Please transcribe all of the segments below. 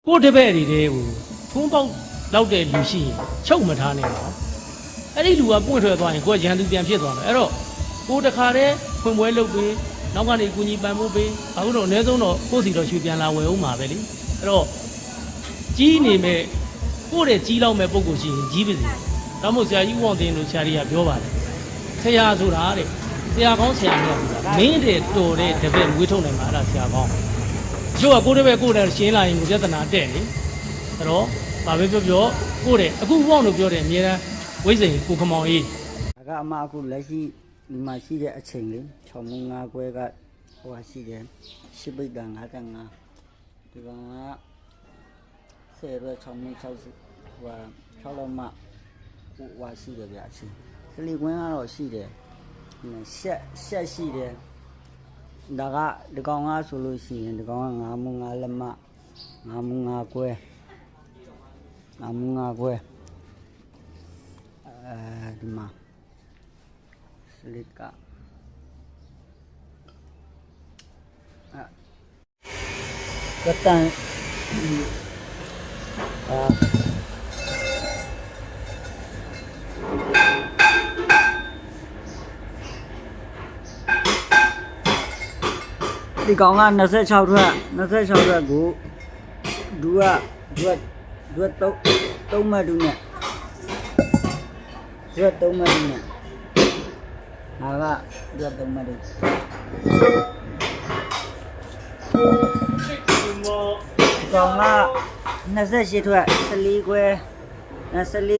ကိုတပည့်တွေတဲ့ကိုထုံးပေါက်လောက်တဲ့လူရှိရင်ချုပ်မထားနဲ့တော့အဲ့ဒီလူကပွင့်ထွက်သွားရင်ကိုကရန်သူပြန်ဖြစ်သွားမယ်အဲ့တော့ကိုတခါတည်းဖွင့်ပွဲလုပ်ပြီးနောက်ကနေကူညီပံ့ပိုးပေးအခုတော့အနည်းဆုံးတော့ကိုယ့်စီတော့ရွှေပြန်လာဝယ်အောင်ပါပဲလေအဲ့တော့ကြီးနေမဲ့ကိုယ့်တဲ့ကြီးလောက်မဲ့ပုံကိုရှိရင်ကြီးပါစေဒါမှမဟုတ်ဆရာကြီးဦးအောင်တင်တို့ဆရာကြီးကပြောပါတယ်ဆရာဆိုတာတဲ့ဆရာကောင်းဆရာမြတ်ဆိုတာမင်းတဲ့တော်တဲ့တပည့်မွေးထုတ်နိုင်မှာအဲ့ဒါဆရာကောင်းကျို့ကကိုတပည့်ကိုယ်တည်းရှင်းလာရင်ကိုပြဿနာတဲ့လေအဲ့တော့ဘာပဲပြောပြောကိုတဲ့အခုဦးအောင်တို့ပြောတဲ့အမြဲတမ်းဝိဇ္ဇင်ကိုခမောင်ကြီးဒါကအမအခုလက်ရှိဒီမှာရှိတဲ့အချိန်လေး6မုံ5ခွဲကဟိုရှိတယ်ရှစ်ပိတ်တန်55ဒီကောင်က10ရွက်6မုံ60ဟို6လောက်မှဟိုရှိတယ်ဗျအချင်းကလီကွင်းကတော့ရှိတယ်ရှက်ရှိတယ်ဒါကဒီကောင်ကဆိုလို့ရှိရင်ဒီကောင်က5မုံ5လက်မ5မုံ5ခွဲ5မုံ5ခွဲဒီမှာစလစ်ကကတန်ဒီကောင်က26ထွက်ကိုဒူ3မှတ်ဒူနဲ့3မှတ်ဒူနဲ့ဟာက3မှတ်ဒူကောင်က28ထွက်14ခွဲ14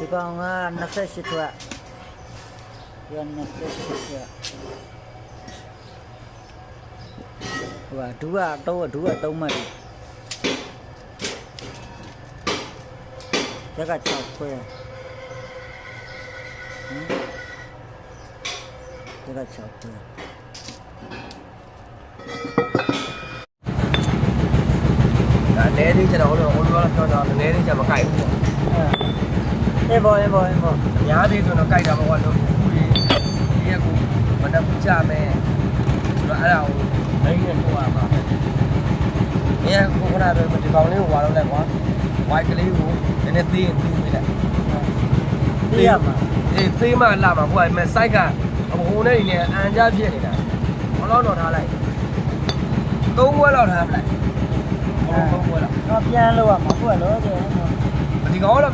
ဒီကောင်က28ထွက်28ထွက်ဟိုဒူကတော့3မှတ်这个巧克力，这个巧克力。ဒါနဲသေးကျွန်တော်တို့ပြောတော့နဲသေးချက်မကြိုက်ဘူးပေါ့အေးဘောအများသေးဆိုတော့ကြိုက်တာပေါ့လို့ခုဒီရက်ကိုမနှက်ကြမယ်ဆိုတော့အဲ့ဒါကိုနိုင်နေပို့ရမှာပဲ။အဲကိုကနာတော့ဒီကောင်လေးကိုဝါတော့လိုက်ကွာ။ဝိုက်ကလေးကိုနည်းနည်းသေးရင်သေးပေးလိုက်။သေးရမှာ။အေးသေးမှလာမှာဟိုကမဲ့စိုက်ကဟိုနဲ့နေအန်ကြဖြစ်နေတာ။ဘလောက်တော့ထားလိုက်။3ဘွဲလောက်ထားပလိုက်။3ဘွဲလောက်။တော့ပြန်လို့ရမှာဟုတ်လို့တယ်။ဒီကောင်ကတော့